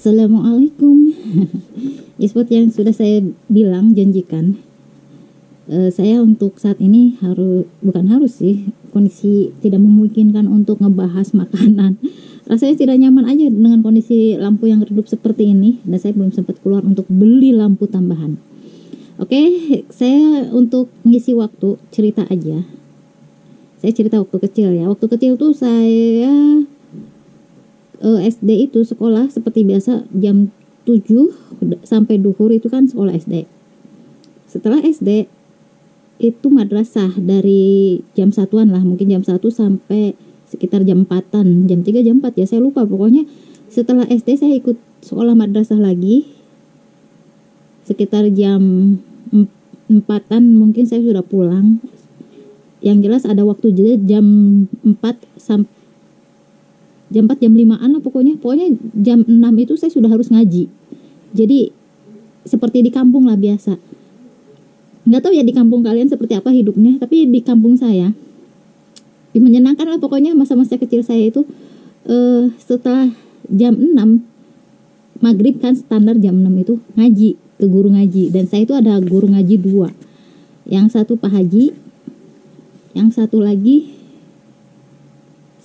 Assalamualaikum. Ya, seperti yang sudah saya bilang, janjikan, saya untuk saat ini bukan harus sih, kondisi tidak memungkinkan untuk ngebahas makanan. Rasanya tidak nyaman aja dengan kondisi lampu yang redup seperti ini, dan saya belum sempat keluar untuk beli lampu tambahan. Oke, saya untuk ngisi waktu cerita aja. Saya cerita waktu kecil ya. Waktu kecil tuh saya SD itu sekolah seperti biasa jam 7 sampai duhur itu kan sekolah SD. Setelah SD itu madrasah dari jam 1-an lah, mungkin jam 1 sampai sekitar jam 4-an, jam 3 jam 4 ya, saya lupa. Pokoknya setelah SD saya ikut sekolah madrasah lagi sekitar jam 4-an, mungkin saya sudah pulang. Yang jelas ada waktu jeda jam 4 sampai jam 4 jam 5-an lah, pokoknya jam 6 itu saya sudah harus ngaji. Jadi seperti di kampung lah biasa. Nggak tahu ya di kampung kalian seperti apa hidupnya, tapi di kampung saya menyenangkan lah pokoknya. Masa-masa kecil saya itu setelah jam 6 maghrib kan, standar jam 6 itu ngaji ke guru ngaji. Dan saya itu ada guru ngaji 2. Yang satu Pak Haji, yang satu lagi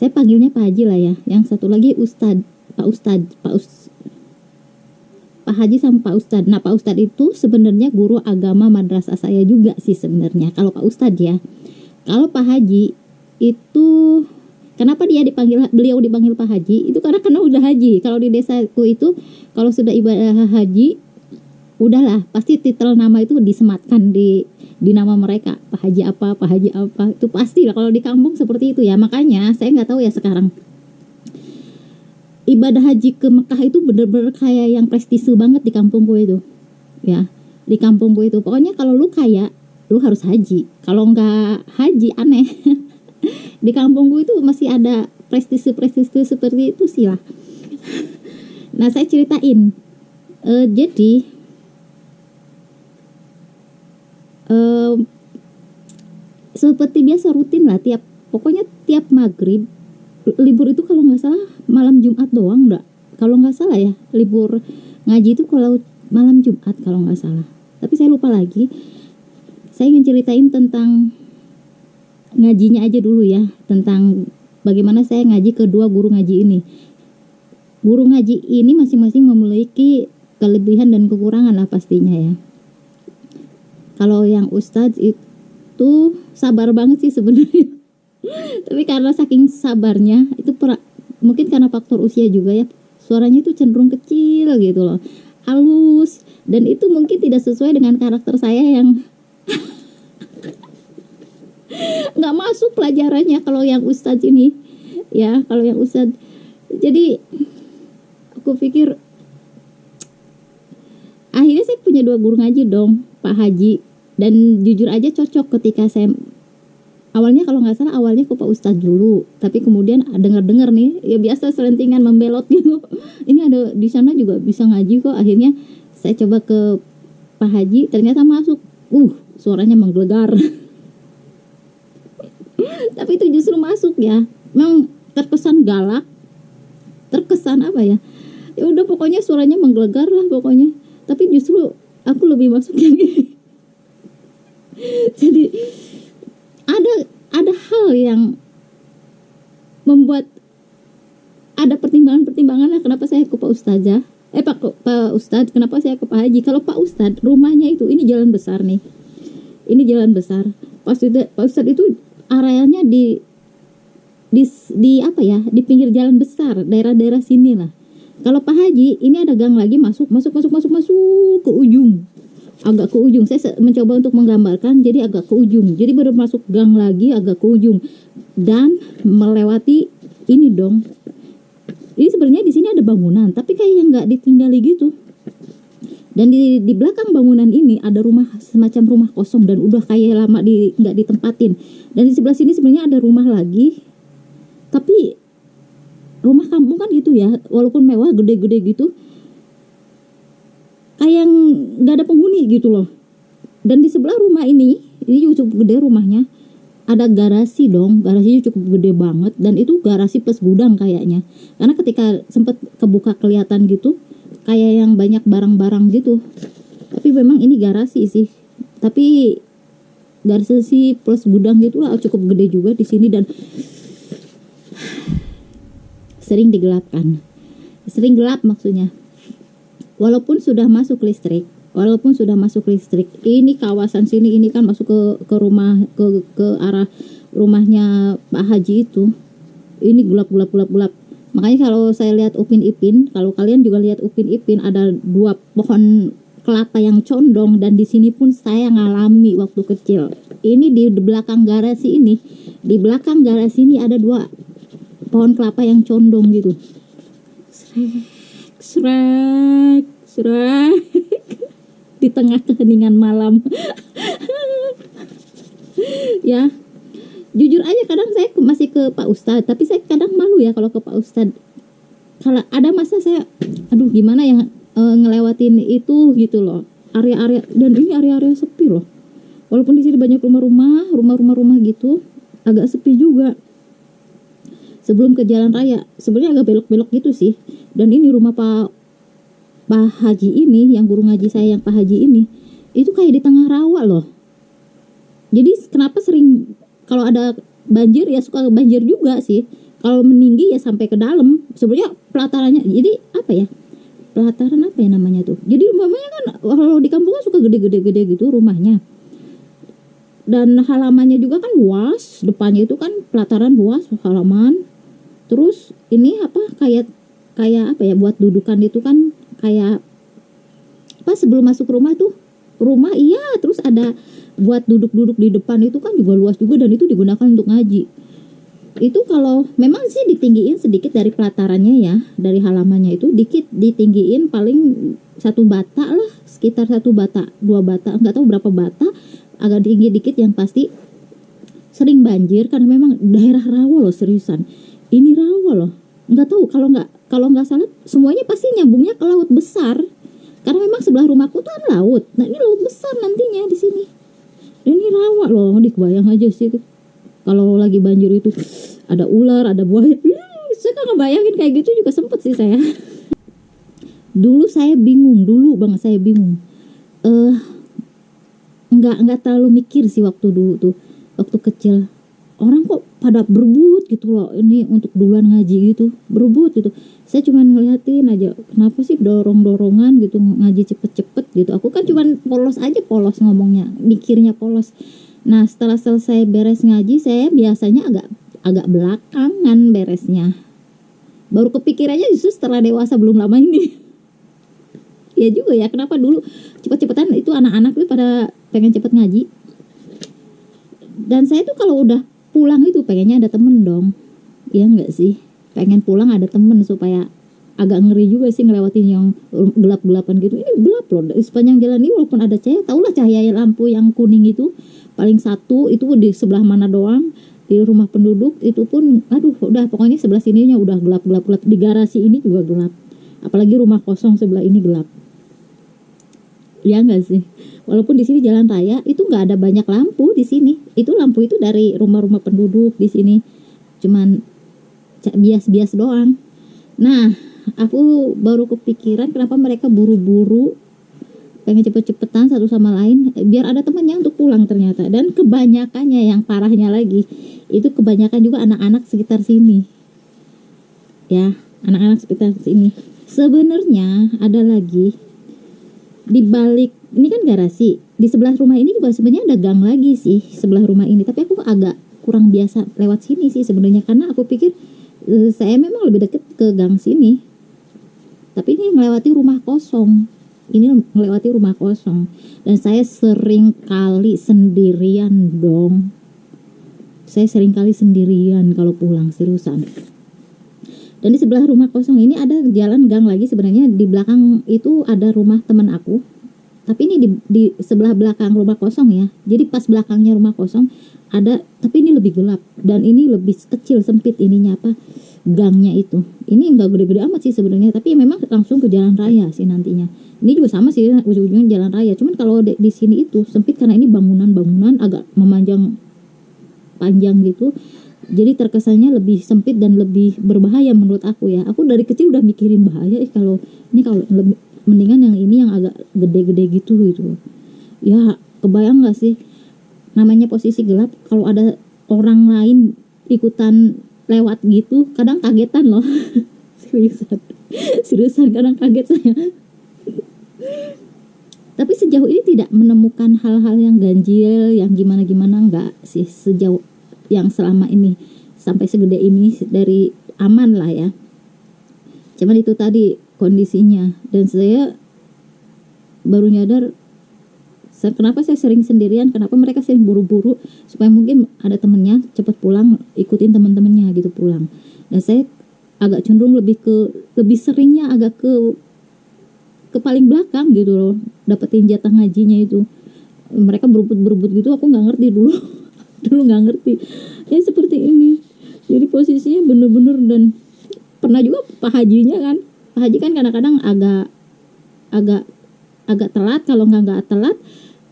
saya panggilnya Pak Haji lah ya. Yang satu lagi Pak Haji sama Pak Ustadz. Nah, Pak Ustadz itu sebenarnya guru agama madrasah saya juga sih sebenarnya. Kalau Pak Ustadz ya. Kalau Pak Haji itu, kenapa beliau dipanggil Pak Haji? Itu karena udah haji. Kalau di desaku itu kalau sudah ibadah haji, udahlah pasti titel nama itu disematkan di nama mereka. Pak Haji apa, Pak Haji apa, itu pasti lah kalau di kampung seperti itu ya. Makanya saya nggak tahu ya sekarang ibadah haji ke Mekah itu bener-bener kayak yang prestise banget di kampung gue itu ya. Di kampung gue itu pokoknya kalau lu kaya lu harus haji, kalau nggak haji aneh. Di kampung gue itu masih ada prestise seperti itu sih lah. Nah, saya ceritain jadi seperti biasa rutin lah, pokoknya tiap maghrib libur itu kalau nggak salah malam Jumat doang, kalau nggak salah ya, libur ngaji itu kalau malam Jumat kalau nggak salah, tapi saya lupa lagi. Saya ingin ceritain tentang ngajinya aja dulu ya, tentang bagaimana saya ngaji kedua guru ngaji ini. Guru ngaji ini masing-masing memiliki kelebihan dan kekurangan lah pastinya ya. Kalau yang Ustadz itu sabar banget sih sebenarnya. Tapi karena saking sabarnya itu mungkin karena faktor usia juga ya, suaranya itu cenderung kecil gitu loh, halus, dan itu mungkin tidak sesuai dengan karakter saya yang nggak masuk pelajarannya kalau yang Ustadz ini ya. Kalau yang Ustadz, jadi aku pikir akhirnya saya punya 2 guru ngaji dong, Pak Haji. Dan jujur aja cocok ketika saya awalnya, kalau nggak salah awalnya ke Pak Ustadz dulu, tapi kemudian dengar nih ya biasa selentingan membelot gitu. Ini ada di sana juga bisa ngaji kok. Akhirnya saya coba ke Pak Haji, ternyata masuk. Suaranya menggelegar. Tapi itu justru masuk ya. Memang terkesan galak, terkesan apa ya? Ya udah pokoknya suaranya menggelegar lah pokoknya. Tapi justru aku lebih masuk yang ini. Jadi ada hal yang membuat ada pertimbangan lah kenapa saya ke Pak Ustazah. Pak Ustadz, kenapa saya ke Pak Haji? Kalau Pak Ustadz rumahnya itu, ini jalan besar nih. Ini jalan besar. Pak Ustadz itu arealnya di apa ya? Di pinggir jalan besar, daerah-daerah sini lah. Kalau Pak Haji ini ada gang lagi, masuk ke ujung. Agak ke ujung. Saya mencoba untuk menggambarkan, jadi agak ke ujung. Jadi baru masuk gang lagi agak ke ujung dan melewati ini dong. Ini sebenarnya di sini ada bangunan, tapi kayak yang nggak ditinggali gitu. Dan di belakang bangunan ini ada rumah, semacam rumah kosong dan udah kayak lama nggak ditempatin. Dan di sebelah sini sebenarnya ada rumah lagi, tapi rumah kampung kan gitu ya, walaupun mewah gede-gede gitu, kayak nggak ada penghuni gitu loh. Dan di sebelah rumah ini cukup gede rumahnya, ada garasi dong, garasinya cukup gede banget, dan itu garasi plus gudang kayaknya. Karena ketika sempat kebuka kelihatan gitu, kayak yang banyak barang-barang gitu. Tapi memang ini garasi sih. Tapi garasi plus gudang gitu lah, cukup gede juga di sini dan sering digelapkan. Sering gelap maksudnya. Walaupun sudah masuk listrik, ini kawasan sini ini kan masuk ke rumah ke arah rumahnya Pak Haji itu. Ini gelap. Makanya kalau saya lihat Upin Ipin, kalau kalian juga lihat Upin Ipin, ada 2 pohon kelapa yang condong, dan di sini pun saya ngalami waktu kecil. Ini di belakang garasi ini, ada 2 pohon kelapa yang condong gitu. Srek di tengah keheningan malam. Ya, jujur aja kadang saya masih ke Pak Ustadz, tapi saya kadang malu ya kalau ke Pak Ustadz. Kalau ada masa saya, aduh gimana ya ngelewatin itu gitu loh, area-area, dan ini area-area sepi loh. Walaupun di sini banyak rumah-rumah gitu, agak sepi juga. Sebelum ke jalan raya, sebenarnya agak belok-belok gitu sih. Dan ini rumah Pak Haji ini, yang guru ngaji saya yang Pak Haji ini, itu kayak di tengah rawa loh. Jadi kenapa sering kalau ada banjir ya suka banjir juga sih. Kalau meninggi ya sampai ke dalam. Sebenarnya pelatarannya, jadi apa ya? Pelataran apa ya namanya tuh? Jadi rumahnya kan kalau di kampung kan suka gede-gede gitu rumahnya. Dan halamannya juga kan luas, depannya itu kan pelataran luas halaman. Terus ini apa kayak apa ya, buat dudukan itu kan kayak pas sebelum masuk rumah tuh, iya, terus ada buat duduk-duduk di depan itu kan juga luas juga, dan itu digunakan untuk ngaji. Itu kalau memang sih ditinggiin sedikit dari pelatarannya ya, dari halamannya itu dikit ditinggiin, paling 1 bata lah, sekitar 1 bata 2 bata, nggak tahu berapa bata, agak tinggi dikit. Yang pasti sering banjir karena memang daerah rawa loh, seriusan. Ini rawa loh, nggak tahu, kalau nggak salah semuanya pasti nyambungnya ke laut besar, karena memang sebelah rumahku tuh kan laut. Nah ini laut besar nantinya di sini. Dan ini rawa loh, kebayang aja sih kalau lagi banjir itu ada ular, ada buaya. Saya kan ngebayangin kayak gitu juga sempet sih saya. Dulu banget saya bingung. Nggak terlalu mikir sih waktu dulu tuh, waktu kecil. Orang kok pada berebut gitu loh, ini untuk duluan ngaji gitu, berebut gitu. Saya cuma ngeliatin aja, kenapa sih dorong-dorongan gitu ngaji cepet-cepet gitu. Aku kan cuma polos ngomongnya, mikirnya polos. Nah setelah selesai beres ngaji, saya biasanya agak belakangan beresnya. Baru kepikirannya justru setelah dewasa, belum lama ini. Ya juga ya, kenapa dulu cepet-cepetan itu anak-anak tuh pada pengen cepet ngaji. Dan saya tuh kalau udah pulang itu pengennya ada temen dong, ya enggak sih, pengen pulang ada temen supaya agak ngeri juga sih ngelewatin yang gelap-gelapan gitu. Ini gelap loh di sepanjang jalan ini, walaupun ada cahaya, tahulah cahaya lampu yang kuning itu paling 1 itu di sebelah mana doang, di rumah penduduk itu pun aduh udah pokoknya sebelah sininya udah gelap. Di garasi ini juga gelap, apalagi rumah kosong sebelah ini gelap. Ya enggak sih, walaupun di sini jalan raya itu nggak ada banyak lampu di sini. Itu lampu itu dari rumah-rumah penduduk di sini, cuman bias-bias doang. Nah, aku baru kepikiran kenapa mereka buru-buru pengen cepet-cepetan satu sama lain biar ada temannya untuk pulang ternyata. Dan kebanyakannya, yang parahnya lagi, itu kebanyakan juga anak-anak sekitar sini. Ya, anak-anak sekitar sini. Sebenarnya ada lagi di balik ini kan garasi, di sebelah rumah ini juga sebenarnya ada gang lagi sih sebelah rumah ini, tapi aku agak kurang biasa lewat sini sih sebenarnya, karena aku pikir saya memang lebih deket ke gang sini, tapi ini melewati rumah kosong. Dan saya sering kali sendirian dong. Kalau pulang, seriusan. Dan di sebelah rumah kosong ini ada jalan gang lagi. Sebenarnya di belakang itu ada rumah teman aku. Tapi ini di sebelah belakang rumah kosong ya. Jadi pas belakangnya rumah kosong ada, tapi ini lebih gelap. Dan ini lebih kecil, sempit ininya apa, gangnya itu. Ini enggak gede-gede amat sih sebenarnya. Tapi memang langsung ke jalan raya sih nantinya. Ini juga sama sih, ujung-ujungnya jalan raya. Cuman kalau di sini itu sempit karena ini bangunan agak memanjang panjang gitu. Jadi terkesannya lebih sempit dan lebih berbahaya menurut aku ya. Aku dari kecil udah mikirin bahaya kalau mendingan yang ini yang agak gede-gede gitu gitu. Ya kebayang gak sih namanya posisi gelap, kalau ada orang lain ikutan lewat gitu kadang kagetan loh. seriusan seriusan kadang kaget saya. Tapi sejauh ini tidak menemukan hal-hal yang ganjil, yang gimana-gimana, enggak sih sejauh yang selama ini sampai segede ini dari aman lah ya. Cuman itu tadi kondisinya, dan saya baru nyadar kenapa saya sering sendirian, kenapa mereka sering buru-buru supaya mungkin ada temennya cepet pulang, ikutin teman-temannya gitu pulang. Dan saya agak cenderung lebih seringnya agak ke paling belakang gitu loh, dapetin jatah ngajinya itu. Mereka berebut gitu, aku nggak ngerti dulu. Dulu nggak ngerti ya seperti ini. Jadi posisinya bener-bener, dan pernah juga Pak Hajinya kan, Pak Haji kan kadang-kadang agak telat. Kalau nggak telat,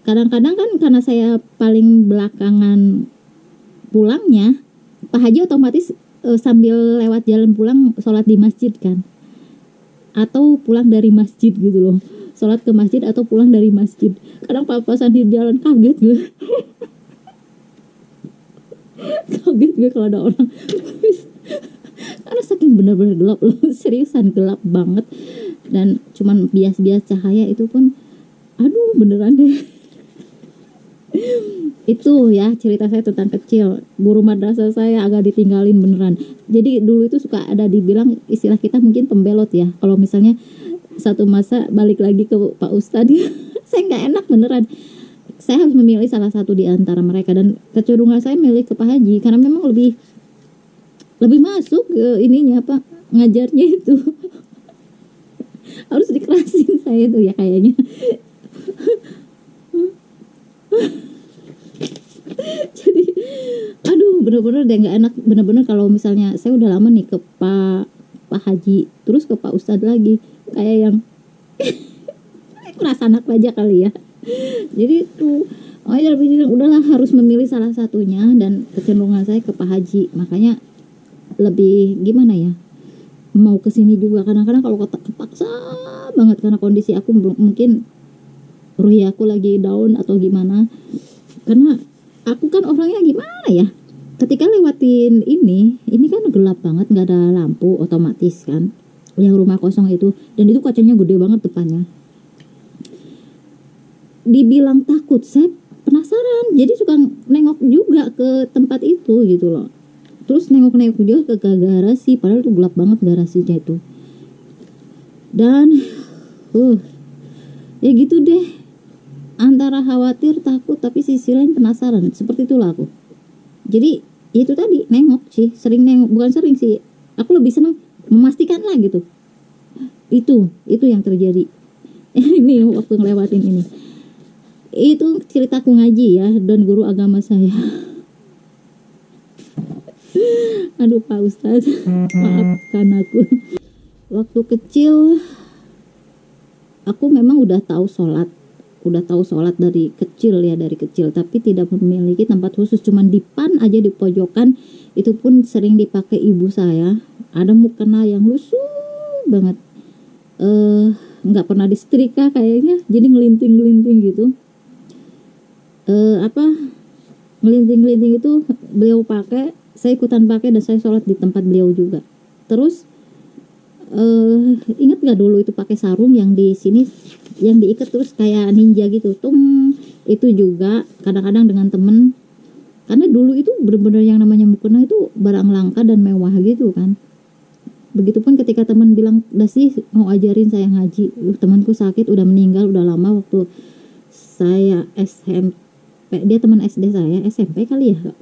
kadang-kadang kan karena saya paling belakangan pulangnya, Pak Haji otomatis sambil lewat jalan pulang sholat di masjid kan, atau pulang dari masjid gitu loh, sholat ke masjid atau pulang dari masjid. Kadang papasan di jalan kaget gue. Kaget gue kalau ada orang. Karena saking benar-benar gelap loh, seriusan gelap banget, dan cuman bias-bias cahaya itu pun aduh beneran deh. Itu ya cerita saya tentang kecil. Guru madrasah saya agak ditinggalin beneran. Jadi dulu itu suka ada dibilang, istilah kita mungkin pembelot ya, kalau misalnya satu masa balik lagi ke Pak Ustadz. Saya nggak enak beneran. Saya harus memilih salah satu di antara mereka, dan kecenderungan saya milih ke Pak Haji karena memang lebih masuk ke ininya, apa, ngajarnya itu. Harus dikerasin saya itu ya kayaknya. Jadi aduh bener-bener deh nggak enak, bener-bener kalau misalnya saya udah lama nih ke Pak Haji terus ke Pak Ustadz lagi, kayak yang merasa anak aja kali ya. Jadi tuh udahlah harus memilih salah satunya, dan kecenderungan saya ke Pak Haji. Makanya lebih gimana ya, mau kesini juga kadang-kadang kalau kepaksa banget karena kondisi aku mungkin ruhi aku lagi down atau gimana. Karena aku kan orangnya gimana ya, ketika lewatin ini kan gelap banget, nggak ada lampu otomatis kan, yang rumah kosong itu, dan itu kacanya gede banget depannya. Dibilang takut, saya penasaran, jadi suka nengok juga ke tempat itu gitu loh. Terus nengok-nengok juga ke garasi, padahal itu gelap banget garasinya itu. Dan ya gitu deh, antara khawatir, takut, tapi sisi lain penasaran, seperti itulah aku. Jadi itu tadi, nengok sih, sering nengok, bukan sering sih, aku lebih senang memastikan lah gitu. Itu yang terjadi. Ini waktu ngelewatin ini. Itu ceritaku ngaji ya, dan guru agama saya. Aduh Pak Ustadz, maafkan aku. Waktu kecil aku memang udah tahu sholat dari kecil ya, tapi tidak memiliki tempat khusus, cuman dipan aja di pojokan, itu pun sering dipakai ibu saya. Ada mukena yang lusuh banget, nggak pernah disetrika kayaknya, jadi ngelinting gitu. Ngelinting itu beliau pakai, saya ikutan pakai, dan saya sholat di tempat beliau juga. Terus ingat nggak dulu itu pakai sarung yang di sini yang diikat terus kayak ninja gitu, itu juga kadang-kadang dengan temen, karena dulu itu benar-benar yang namanya mukena itu barang langka dan mewah gitu kan. Begitupun ketika teman bilang, "Dah sih mau ajarin saya ngaji." Temanku sakit, udah meninggal, udah lama, waktu saya SMP, dia teman SD saya, SMP kali ya,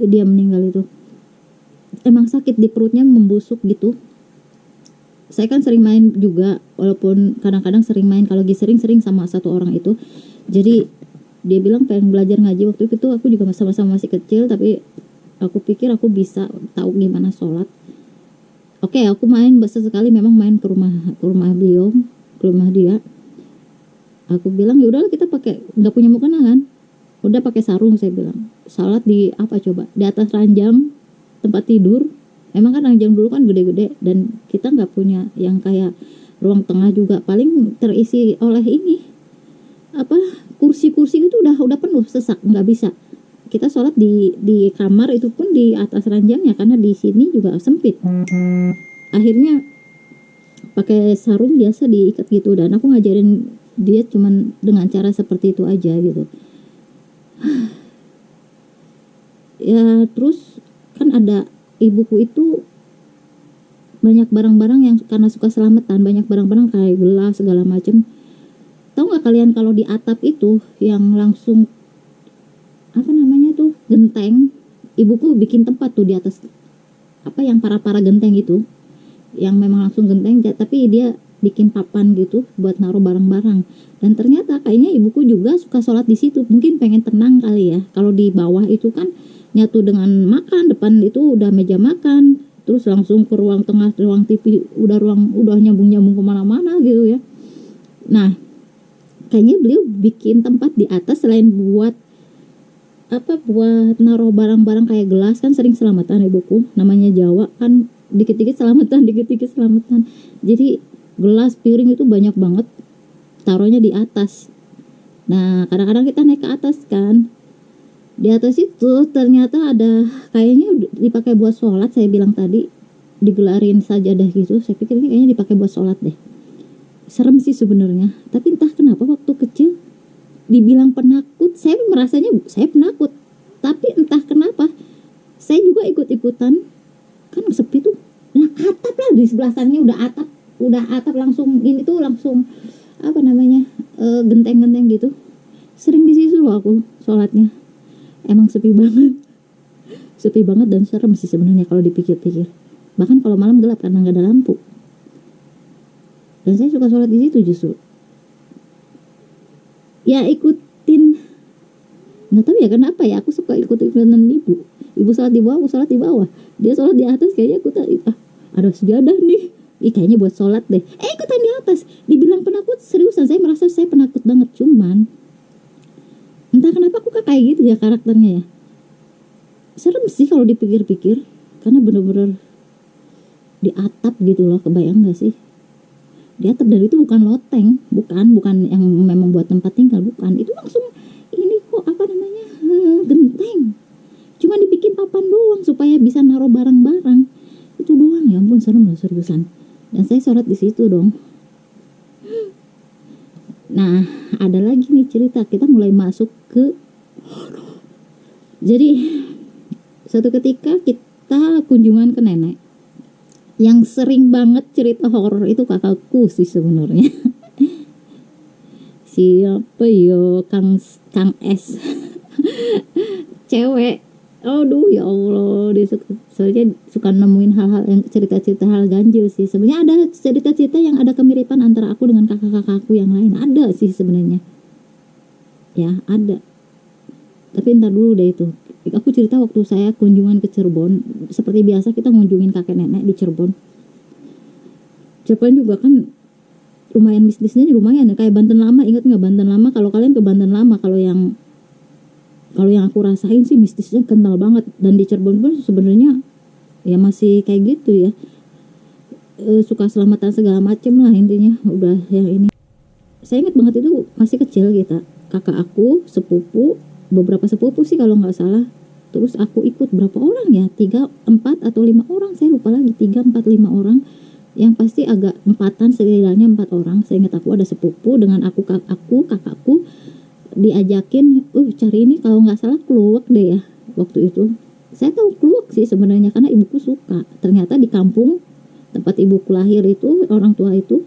dia meninggal itu. Emang sakit di perutnya, membusuk gitu. Saya kan sering main juga, walaupun kadang-kadang sering main, kalau lagi sering sama satu orang itu. Jadi dia bilang pengen belajar ngaji. Waktu itu aku juga sama-sama masih kecil, tapi aku pikir aku bisa tahu gimana sholat. Oke, aku main sesekali, memang main ke rumah beliau, ke rumah dia. Aku bilang ya udahlah, kita pakai, nggak punya mukena kan, udah pakai sarung. Saya bilang sholat di apa coba, di atas ranjang tempat tidur. Emang kan ranjang dulu kan gede-gede dan kita nggak punya yang kayak ruang tengah juga, paling terisi oleh ini apa, kursi-kursi itu udah penuh sesak, nggak bisa kita sholat di kamar, itu pun di atas ranjangnya karena di sini juga sempit. Akhirnya pakai sarung biasa diikat gitu, dan aku ngajarin dia cuman dengan cara seperti itu aja gitu. Ya terus kan ada ibuku itu banyak barang-barang yang karena suka selamatan, banyak barang-barang kayak gelas segala macem. Tahu nggak kalian kalau di atap itu yang langsung apa namanya tuh, genteng, ibuku bikin tempat tuh di atas apa yang para genteng itu, yang memang langsung genteng, tapi dia bikin papan gitu buat naruh barang-barang. Dan ternyata kayaknya ibuku juga suka sholat di situ, mungkin pengen tenang kali ya. Kalau di bawah itu kan nyatu dengan makan, depan itu udah meja makan, terus langsung ke ruang tengah, ruang TV, udah nyambung kemana-mana gitu ya. Nah kayaknya beliau bikin tempat di atas selain buat apa, buat naruh barang-barang kayak gelas, kan sering selamatan ibuku, namanya Jawa kan dikit-dikit selamatan, dikit-dikit selamatan. Jadi gelas, piring itu banyak banget taruhnya di atas. Nah kadang-kadang kita naik ke atas kan, di atas itu ternyata ada kayaknya dipakai buat sholat. Saya bilang tadi digelarin sajadah gitu, saya pikir ini kayaknya dipakai buat sholat deh. Serem sih sebenarnya, tapi entah kenapa waktu kecil dibilang penakut, saya merasanya saya penakut, tapi entah kenapa saya juga ikut-ikutan, kan sepi tuh. Nah atap lah di sebelah sananya udah atap langsung ini tuh langsung apa namanya, genteng-genteng gitu. Sering di situ loh aku sholatnya. Emang sepi banget, sepi banget dan serem sih sebenarnya kalau dipikir-pikir. Bahkan kalau malam gelap karena nggak ada lampu. Dan saya suka sholat di situ justru. Ya ikutin, nggak tahu ya kenapa ya, aku suka ikutin ibu sholat di bawah, aku sholat di bawah, dia sholat di atas, kayaknya aku ada sejadah nih, kayaknya buat sholat deh, ikutan di atas. Dibilang penakut, seriusan saya merasa saya penakut banget, cuman entah kenapa aku kayak gitu ya karakternya ya. Serem sih kalau dipikir-pikir, karena bener-bener di atap gitu loh, kebayang gak sih? Di atap, dan itu bukan loteng, bukan yang memang buat tempat tinggal, bukan, itu langsung ini kok apa namanya, genteng, cuma dibikin papan doang supaya bisa naruh barang-barang itu doang. Ya ampun serem loh seriusan. Dan saya sholat di situ dong. Nah ada lagi nih cerita, kita mulai masuk ke, jadi suatu ketika kita kunjungan ke nenek. Yang sering banget cerita horor itu kakakku sih sebenarnya. Siapa yo, Kang S. Cewek. Aduh ya Allah, dia suka nemuin hal-hal yang cerita-cerita hal ganjil sih. Sebenarnya ada cerita-cerita yang ada kemiripan antara aku dengan kakak-kakakku yang lain. Ada sih sebenarnya. Ya, ada. Tapi ntar dulu deh itu. Aku cerita waktu saya kunjungan ke Cirebon. Seperti biasa kita ngunjungin kakek nenek di Cirebon. Cirebon juga kan lumayan bisnisnya lumayan ya, kayak Banten Lama. Ingat nggak Banten Lama? Kalau kalian ke Banten Lama, kalau yang aku rasain sih mistisnya kental banget. Dan di Cirebon pun sebenarnya ya masih kayak gitu ya, suka selamatan segala macem lah intinya. Udah yang ini saya ingat banget, itu masih kecil kita, kakak aku, sepupu, beberapa sepupu sih kalau nggak salah, terus aku ikut berapa orang ya, 3, 4 atau 5 orang, saya lupa lagi, 3, 4, 5 orang, yang pasti agak empatan, setidaknya 4 orang. Saya ingat aku ada sepupu dengan aku kakakku diajakin cari ini, kalau nggak salah kluwek deh ya waktu itu. Saya tahu kluwek sih sebenarnya karena ibuku suka. Ternyata di kampung tempat ibuku lahir itu, orang tua itu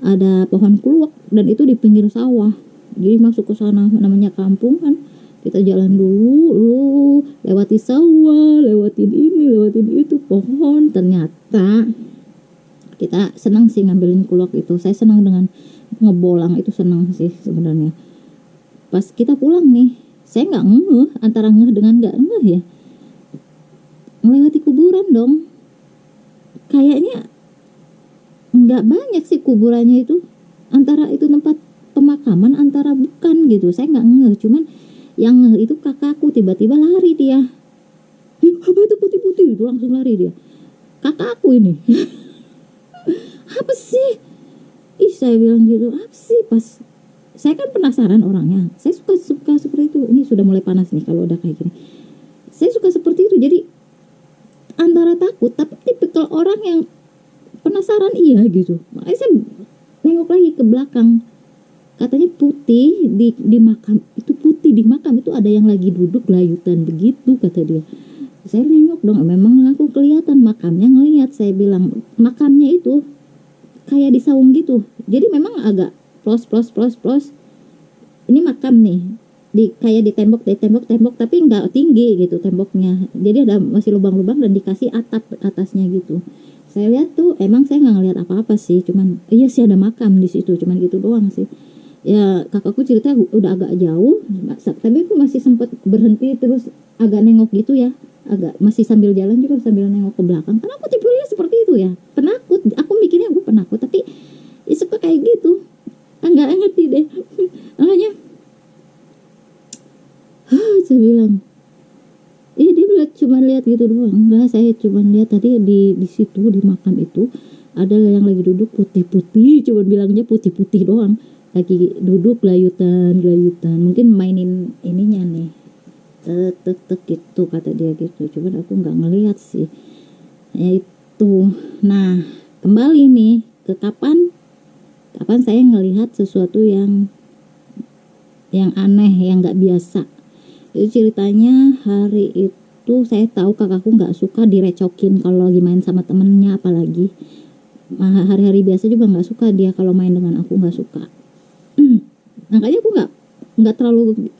ada pohon kluwek dan itu di pinggir sawah. Jadi masuk ke sana, namanya kampung kan, kita jalan dulu, lewati sawah, lewatin ini, lewatin itu, pohon. Ternyata kita senang sih ngambilin kluwek itu. Saya senang dengan ngebolang itu, senang sih sebenarnya. Pas kita pulang nih, saya nggak ngeh, antara ngeh dengan nggak ngeh ya, melewati kuburan dong. Kayaknya nggak banyak sih kuburannya itu, antara itu tempat pemakaman antara bukan gitu. Saya nggak ngeh, cuman yang ngeh itu kakakku, tiba-tiba lari dia Apa itu putih-putih? Itu langsung lari dia. Kakak aku ini. Apa sih? Ih, saya bilang gitu, apa sih? Pas saya kan penasaran orangnya. Saya suka seperti itu. Ini sudah mulai panas nih kalau udah kayak gini. Saya suka seperti itu. Jadi antara takut tapi tipikal orang yang penasaran iya gitu. Makanya saya nengok lagi ke belakang. Katanya putih di makam itu, putih di makam itu ada yang lagi duduk layutan begitu kata dia. Saya nengok dong, memang aku kelihatan makamnya, ngelihat. Saya bilang makamnya itu kayak di saung gitu. Jadi memang agak plos. Ini makam nih. Kayak di tembok tapi nggak tinggi gitu temboknya. Jadi ada masih lubang-lubang dan dikasih atap atasnya gitu. Saya lihat tuh, emang saya nggak ngelihat apa-apa sih, cuman iya sih ada makam di situ, cuman gitu doang sih. Ya kakakku cerita udah agak jauh, tapi aku masih sempat berhenti terus agak nengok gitu ya, agak masih sambil jalan juga sambil nengok ke belakang. Karena aku tipenya seperti itu ya, penakut. Aku mikirnya aku penakut, tapi ya suka kayak gitu. Enggak ngerti deh. Makanya, saya bilang, dia cuma lihat gitu doang. Enggak, saya cuma lihat tadi di situ di makam itu ada yang lagi duduk putih-putih, cuma bilangnya putih-putih doang. Lagi duduk layutan. Mungkin mainin ininya nih. Tek gitu kata dia gitu. Cuman aku nggak ngelihat sih. Ya itu. Nah, kembali nih ke kapan saya ngelihat sesuatu yang aneh, yang nggak biasa. Itu ceritanya hari itu saya tahu kakakku nggak suka direcokin kalau lagi main sama temennya, apalagi hari-hari biasa juga nggak suka dia kalau main dengan aku, nggak suka. Makanya aku nggak terlalu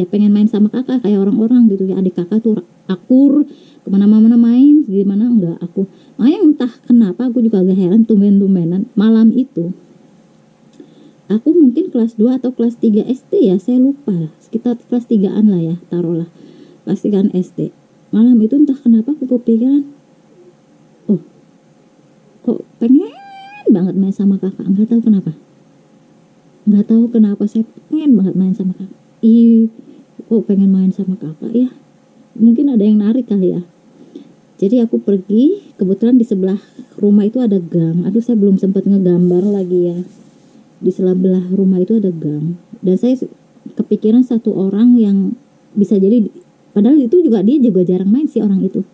pengen main sama kakak kayak orang-orang gitu ya. Adik kakak tuh akur kemana-mana main gimana, enggak aku. Makanya entah kenapa aku juga agak heran, tumben-tumbenan malam itu aku mungkin kelas 2 atau kelas 3 SD ya, saya lupa lah, sekitar kelas 3-an lah ya, taruhlah kelas 3-an SD. Malam itu entah kenapa aku kepikiran, oh kok pengen banget main sama kakak, nggak tahu kenapa saya pengen banget main sama kakak. Kok pengen main sama kakak ya, mungkin ada yang narik kali ya. Jadi aku pergi, kebetulan di sebelah rumah itu ada gang. Aduh, saya belum sempat ngegambar lagi ya. Di sebelah rumah itu ada gang, dan saya kepikiran satu orang yang bisa jadi, padahal itu juga dia juga jarang main sih orang itu.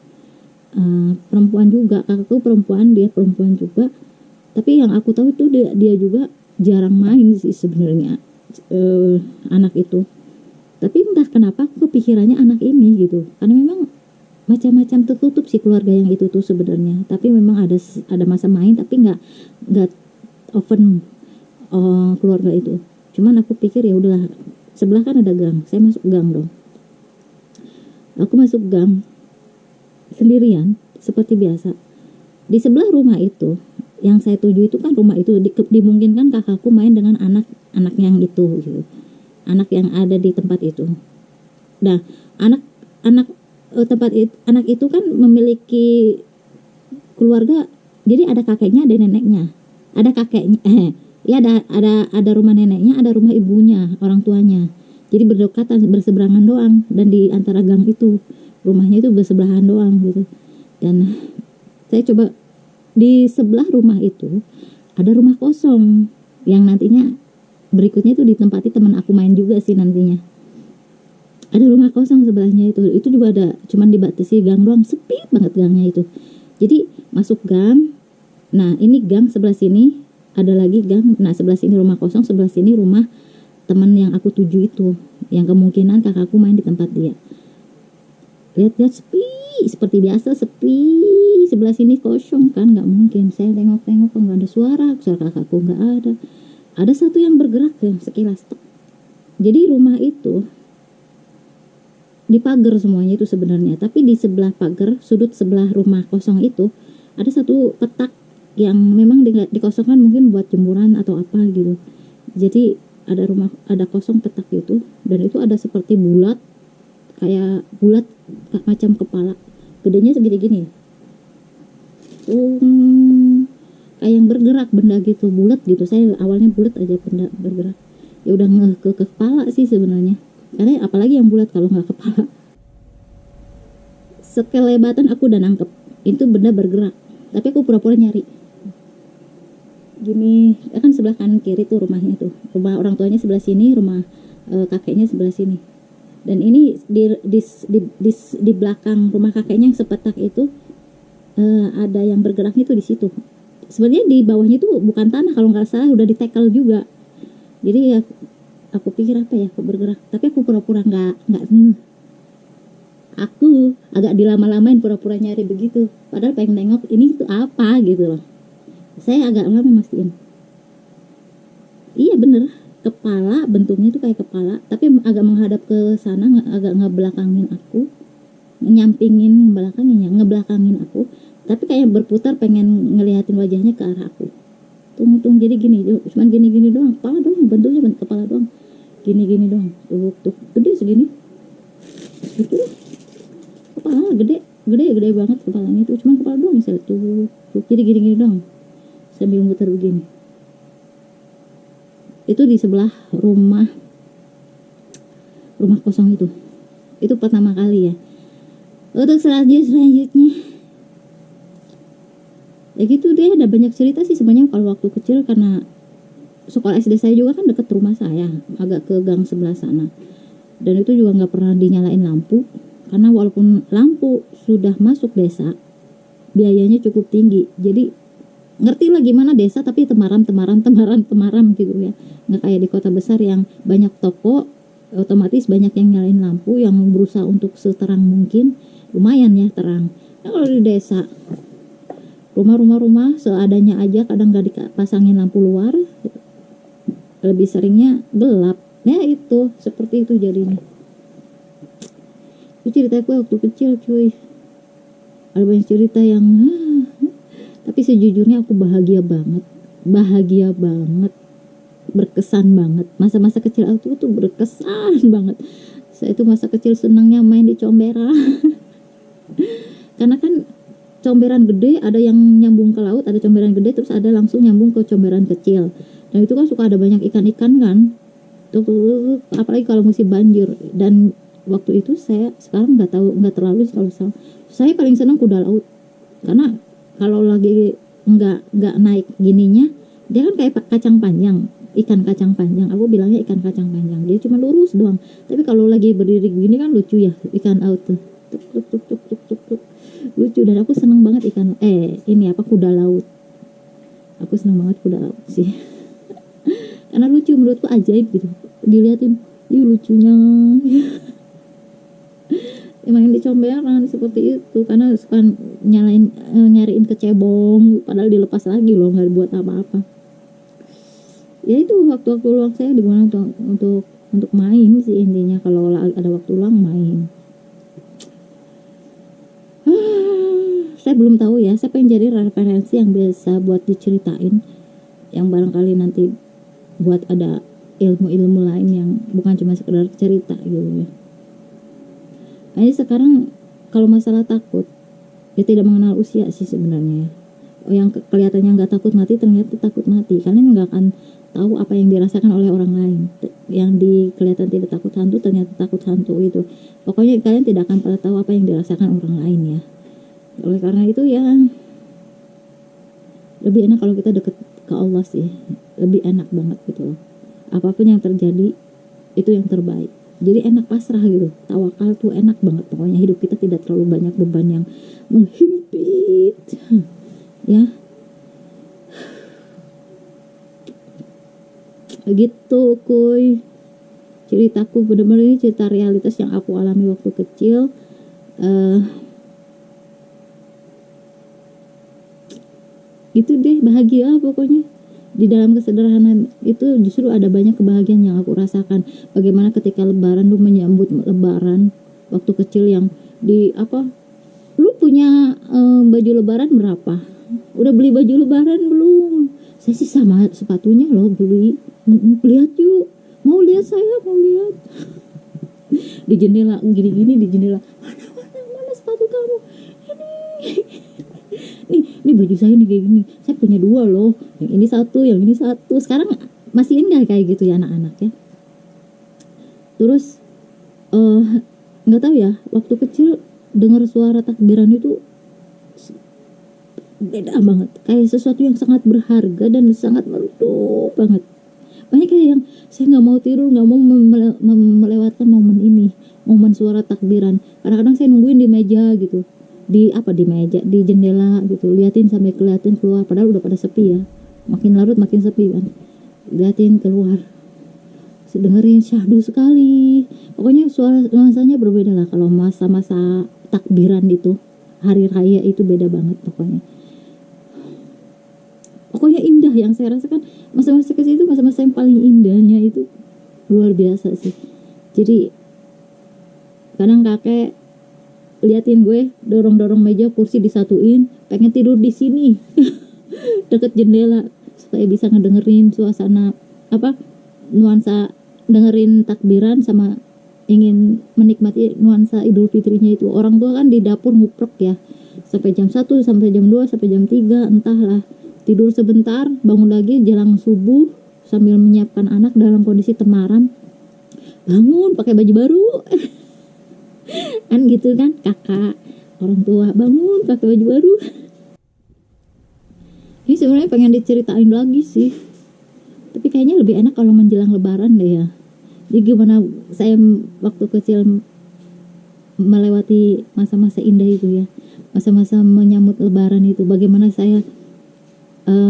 Perempuan juga, kakakku perempuan, dia perempuan juga, tapi yang aku tahu itu dia juga jarang main sih sebenarnya, anak itu. Tapi entah kenapa aku kepikirannya anak ini gitu, karena memang macam-macam tertutup sih keluarga yang itu tuh sebenarnya. Tapi memang ada masa main, tapi nggak open keluarga itu. Cuman aku pikir ya udahlah, sebelah kan ada gang, saya masuk gang dong. Aku masuk gang sendirian seperti biasa. Di sebelah rumah itu yang saya tuju itu kan rumah itu dimungkinkan kakakku main dengan anak yang itu gitu. Anak yang ada di tempat itu. Nah, anak itu kan memiliki keluarga, jadi ada kakeknya, ada neneknya. Ada kakeknya ya, ada rumah neneknya, ada rumah ibunya, orang tuanya. Jadi berdekatan, berseberangan doang, dan di antara gang itu rumahnya itu bersebelahan doang gitu. Dan saya coba di sebelah rumah itu ada rumah kosong yang nantinya berikutnya itu ditempati teman aku main juga sih nantinya. Ada rumah kosong sebelahnya itu juga ada, cuman dibatasi gang doang, sepi banget gangnya itu. Jadi masuk gang, nah ini gang sebelah sini, ada lagi gang, nah sebelah sini rumah kosong, sebelah sini rumah teman yang aku tuju itu, yang kemungkinan kakakku main di tempat dia. Lihat-lihat sepi, seperti biasa sepi, sebelah sini kosong kan, nggak mungkin. Saya tengok-tengok kok nggak ada suara kakakku nggak ada. Ada satu yang bergerak ya, sekilas. Jadi rumah itu dipagar semuanya itu sebenarnya, tapi di sebelah pagar, sudut sebelah rumah kosong itu ada satu petak yang memang dikosongkan mungkin buat jemuran atau apa gitu. Jadi ada kosong petak itu, dan itu ada seperti bulat macam kepala, gedenya segini gini, kayak yang bergerak benda gitu, bulat gitu. Saya awalnya bulat aja, benda bergerak ya udah ngeh ke kepala sih sebenarnya, karena apalagi yang bulat kalau nggak kepala. sekelebatan aku udah nangkep itu benda bergerak, tapi aku pura-pura nyari gini. Kan sebelah kanan kiri tuh rumahnya tuh, rumah orang tuanya sebelah sini, rumah kakeknya sebelah sini, dan ini di belakang rumah kakeknya yang sepetak itu ada yang bergeraknya tuh di situ. Sebenarnya di bawahnya tuh bukan tanah kalau nggak salah, udah ditekel juga. Jadi ya aku pikir apa ya, aku bergerak, tapi aku pura-pura nggak aku agak dilama-lamain pura-pura nyari begitu, padahal pengen nengok ini itu apa gitu loh. Saya agak lama mastiin. Iya bener, kepala bentuknya tuh kayak kepala, tapi agak menghadap ke sana, agak ngebelakangin aku, ngebelakangin aku, tapi kayak berputar pengen ngeliatin wajahnya ke arah aku. Tung jadi gini, cuman gini doang, kepala doang, bentuknya kepala doang, gini doang, tuh gede segini, gitu loh. Kepala gede banget kepalanya itu, cuman kepala doang saya tuh jadi gini doang sambil muter begini. Itu di sebelah rumah kosong itu pertama kali ya. Untuk selanjutnya ya gitu deh, ada banyak cerita sih sebenarnya kalau waktu kecil, karena sekolah SD saya juga kan deket rumah saya, agak ke gang sebelah sana, dan itu juga nggak pernah dinyalain lampu, karena walaupun lampu sudah masuk desa biayanya cukup tinggi. Jadi ngerti lah gimana desa tapi temaram gitu ya, nggak kayak di kota besar yang banyak toko, otomatis banyak yang nyalain lampu, yang berusaha untuk seterang mungkin, lumayan ya terang. Nah, kalau di desa rumah seadanya aja, kadang nggak dipasangin lampu luar, lebih seringnya gelap. Nah itu seperti itu jadinya. Itu cerita gue waktu kecil cuy. Ada banyak cerita yang tapi sejujurnya aku bahagia banget, berkesan banget. Masa-masa kecil aku tuh berkesan banget. Saya itu masa kecil senangnya main di comberan. Karena kan comberan gede ada yang nyambung ke laut, ada comberan gede terus ada langsung nyambung ke comberan kecil. Dan itu kan suka ada banyak ikan-ikan kan. Tuh, apalagi kalau musim banjir. Dan waktu itu saya sekarang nggak terlalu kalau saya paling senang kuda laut, karena kalau lagi nggak naik gininya, dia kan kayak ikan kacang panjang, aku bilangnya ikan kacang panjang, dia cuma lurus doang, tapi kalau lagi berdiri begini kan lucu ya ikan laut tuh, tuk, lucu. Dan aku seneng banget kuda laut, aku seneng banget kuda laut sih. Karena lucu, menurutku ajaib gitu diliatin, lucunya. Emang yang dicomberan seperti itu, karena suka nyariin kecebong, padahal dilepas lagi loh, nggak buat apa-apa. Ya itu waktu-waktu luang saya digunakan untuk main sih intinya, kalau ada waktu luang main. Saya belum tahu ya, saya pengen jadi referensi yang biasa buat diceritain, yang barangkali nanti buat ada ilmu-ilmu lain yang bukan cuma sekedar cerita gitu ya. Nah, sekarang kalau masalah takut, ya tidak mengenal usia sih sebenarnya. Yang kelihatannya nggak takut mati ternyata takut mati. Kalian nggak akan tahu apa yang dirasakan oleh orang lain. Yang kelihatan tidak takut hantu ternyata takut hantu gitu. Pokoknya kalian tidak akan pernah tahu apa yang dirasakan orang lain ya. Oleh karena itu ya lebih enak kalau kita deket ke Allah sih. Lebih enak banget gitu loh. Apapun yang terjadi itu yang terbaik. Jadi enak pasrah gitu, tawakal tuh enak banget. Pokoknya hidup kita tidak terlalu banyak beban yang menghimpit, ya. Gitu kuy. Ceritaku bener-bener ini cerita realitas yang aku alami waktu kecil. Gitu deh, bahagia pokoknya. Di dalam kesederhanaan itu justru ada banyak kebahagiaan yang aku rasakan. Bagaimana ketika lebaran, lu menyambut lebaran waktu kecil, yang lu punya baju lebaran berapa? Udah beli baju lebaran belum? Saya sih sama sepatunya loh beli. Lihat yuk, mau lihat, saya mau lihat. Di jendela gini-gini, di jendela, mana sepatu kamu? Ini baju saya nih kayak gini, saya punya 2 loh, yang ini satu. Sekarang masih enggak kayak gitu ya anak-anak ya. Terus nggak tahu ya, waktu kecil dengar suara takbiran itu beda banget, kayak sesuatu yang sangat berharga dan sangat merdu banget. Banyak kayak yang saya nggak mau tidur, nggak mau melewatkan momen ini, momen suara takbiran. Kadang-kadang saya nungguin di meja gitu, di meja, di jendela gitu, liatin sampai kelihatan keluar, padahal udah pada sepi ya, makin larut makin sepi kan, liatin keluar, dengerin syahdu sekali. Pokoknya suara nuansanya berbeda lah kalau masa-masa takbiran itu, hari raya itu beda banget pokoknya. Pokoknya indah, yang saya rasakan masa-masa kecil itu masa-masa yang paling indahnya itu luar biasa sih. Jadi kadang kakek liatin gue dorong-dorong meja kursi disatuin, pengen tidur di sini deket jendela supaya bisa ngedengerin suasana apa, nuansa, dengerin takbiran sama ingin menikmati nuansa Idul Fitrinya itu. Orang tua kan di dapur nguprek ya sampai jam 1, sampai jam 2, sampai jam 3, entahlah. Tidur sebentar, bangun lagi jelang subuh sambil menyiapkan anak dalam kondisi temaram. Bangun pakai baju baru. Kan gitu kan, kakak, orang tua bangun pakai baju baru. Ini sebenarnya pengen diceritain lagi sih. Tapi kayaknya lebih enak kalau menjelang lebaran deh ya. Jadi gimana saya waktu kecil melewati masa-masa indah itu ya. Masa-masa menyambut lebaran itu, bagaimana saya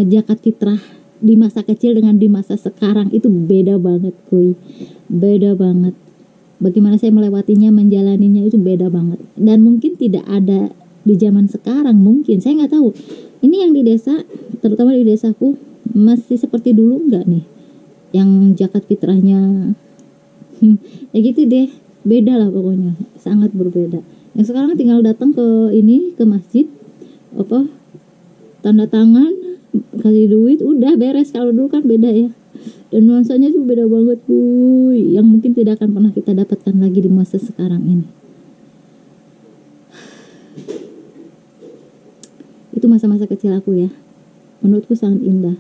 zakat fitrah di masa kecil dengan di masa sekarang itu beda banget kuy, beda banget. Bagaimana saya melewatinya, menjalaninya itu beda banget, dan mungkin tidak ada di zaman sekarang, mungkin saya nggak tahu. Ini yang di desa, terutama di desaku masih seperti dulu nggak nih yang zakat fitrahnya. Ya gitu deh, beda lah pokoknya, sangat berbeda. Yang sekarang tinggal datang ke ini, ke masjid, apa, tanda tangan, kasih duit, udah beres. Kalau dulu kan beda ya, dan nuansanya tuh beda banget kuy, yang mungkin tidak akan pernah kita dapatkan lagi di masa sekarang ini. Itu masa-masa kecil aku ya, menurutku sangat indah,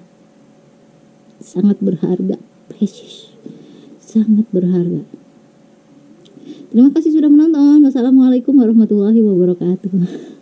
sangat berharga, precious, sangat berharga. Terima kasih sudah menonton. Wassalamualaikum warahmatullahi wabarakatuh.